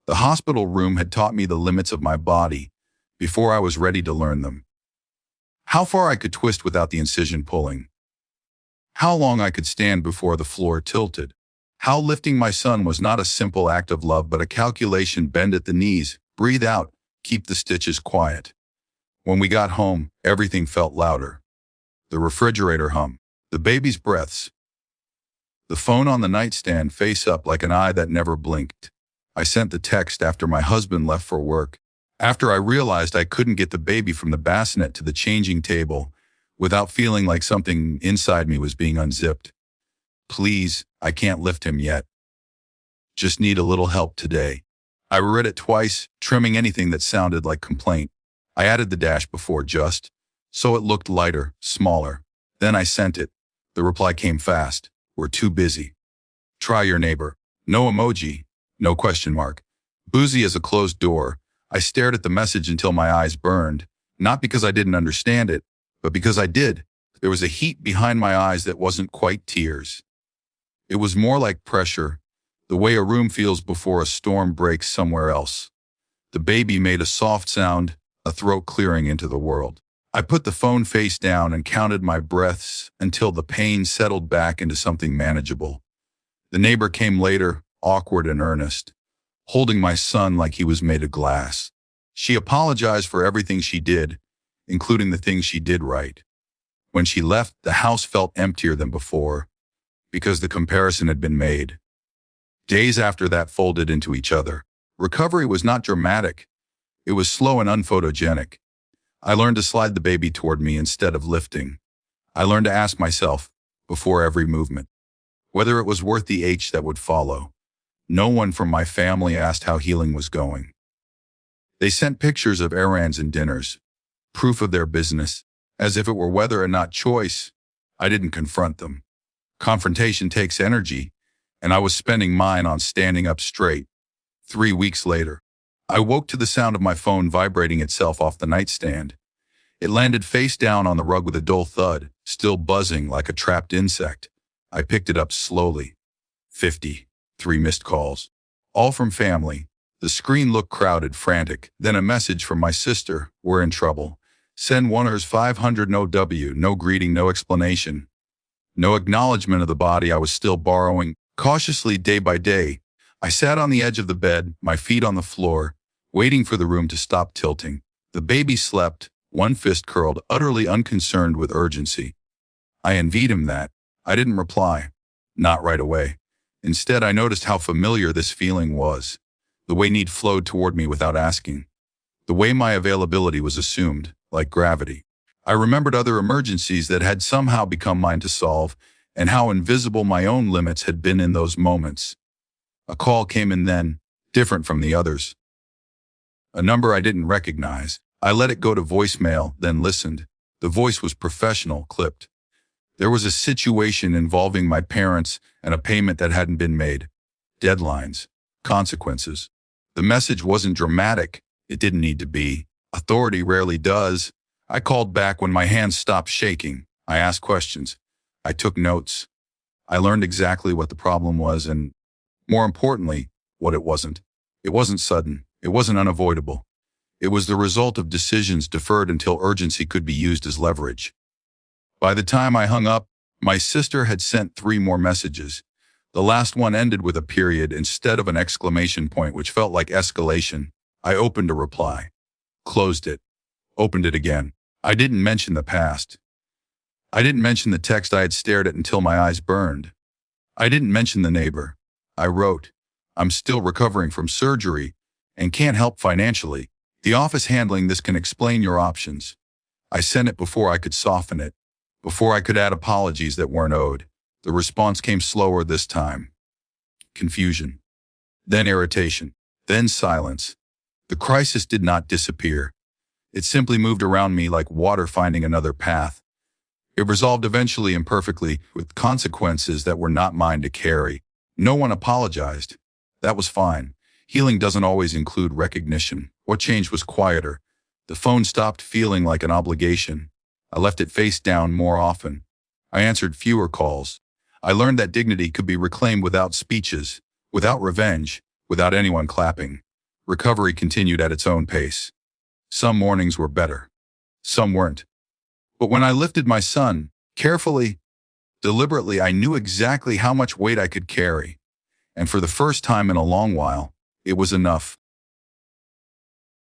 The hospital room had taught me the limits of my body before I was ready to learn them. How far I could twist without the incision pulling. How long I could stand before the floor tilted. How lifting my son was not a simple act of love but a calculation: bend at the knees, breathe out, keep the stitches quiet. When we got home, everything felt louder. The refrigerator hum, the baby's breaths. The phone on the nightstand face up like an eye that never blinked. I sent the text after my husband left for work, after I realized I couldn't get the baby from the bassinet to the changing table without feeling like something inside me was being unzipped. Please, I can't lift him yet. Just need a little help today. I read it twice, trimming anything that sounded like complaint. I added the dash before just, so it looked lighter, smaller. Then I sent it. The reply came fast. We're too busy. Try your neighbor. No emoji. No question mark. Boozy as a closed door. I stared at the message until my eyes burned, not because I didn't understand it, but because I did. There was a heat behind my eyes that wasn't quite tears. It was more like pressure, the way a room feels before a storm breaks somewhere else. The baby made a soft sound, a throat clearing into the world. I put the phone face down and counted my breaths until the pain settled back into something manageable. The neighbor came later, awkward and earnest, holding my son like he was made of glass. She apologized for everything she did, including the things she did right. When she left, the house felt emptier than before, because the comparison had been made. Days after that folded into each other. Recovery was not dramatic. It was slow and unphotogenic. I learned to slide the baby toward me instead of lifting. I learned to ask myself, before every movement, whether it was worth the ache that would follow. No one from my family asked how healing was going. They sent pictures of errands and dinners, proof of their business, as if it were whether or not choice. I didn't confront them. Confrontation takes energy, and I was spending mine on standing up straight. 3 weeks later, I woke to the sound of my phone vibrating itself off the nightstand. It landed face down on the rug with a dull thud, still buzzing like a trapped insect. I picked it up slowly. 53 missed calls, all from family. The screen looked crowded, frantic. Then a message from my sister: we're in trouble. Send Oneers 500, no W, no greeting, no explanation. No acknowledgement of the body I was still borrowing. Cautiously, day by day, I sat on the edge of the bed, my feet on the floor, waiting for the room to stop tilting. The baby slept, one fist curled, utterly unconcerned with urgency. I envied him that. I didn't reply. Not right away. Instead, I noticed how familiar this feeling was. The way need flowed toward me without asking. The way my availability was assumed, like gravity. I remembered other emergencies that had somehow become mine to solve, and how invisible my own limits had been in those moments. A call came in then, different from the others. A number I didn't recognize. I let it go to voicemail, then listened. The voice was professional, clipped. There was a situation involving my parents and a payment that hadn't been made. Deadlines. Consequences. The message wasn't dramatic. It didn't need to be. Authority rarely does. I called back when my hands stopped shaking. I asked questions. I took notes. I learned exactly what the problem was and, more importantly, what it wasn't. It wasn't sudden. It wasn't unavoidable. It was the result of decisions deferred until urgency could be used as leverage. By the time I hung up, my sister had sent 3 more messages. The last one ended with a period instead of an exclamation point, which felt like escalation. I opened a reply, closed it, opened it again. I didn't mention the past. I didn't mention the text I had stared at until my eyes burned. I didn't mention the neighbor. I wrote, I'm still recovering from surgery and can't help financially. The office handling this can explain your options. I sent it before I could soften it, before I could add apologies that weren't owed. The response came slower this time. Confusion. Then irritation. Then silence. The crisis did not disappear. It simply moved around me like water finding another path. It resolved eventually imperfectly, with consequences that were not mine to carry. No one apologized. That was fine. Healing doesn't always include recognition. What changed was quieter. The phone stopped feeling like an obligation. I left it face down more often. I answered fewer calls. I learned that dignity could be reclaimed without speeches, without revenge, without anyone clapping. Recovery continued at its own pace. Some mornings were better. Some weren't. But when I lifted my son, carefully, deliberately, I knew exactly how much weight I could carry. And for the first time in a long while, it was enough.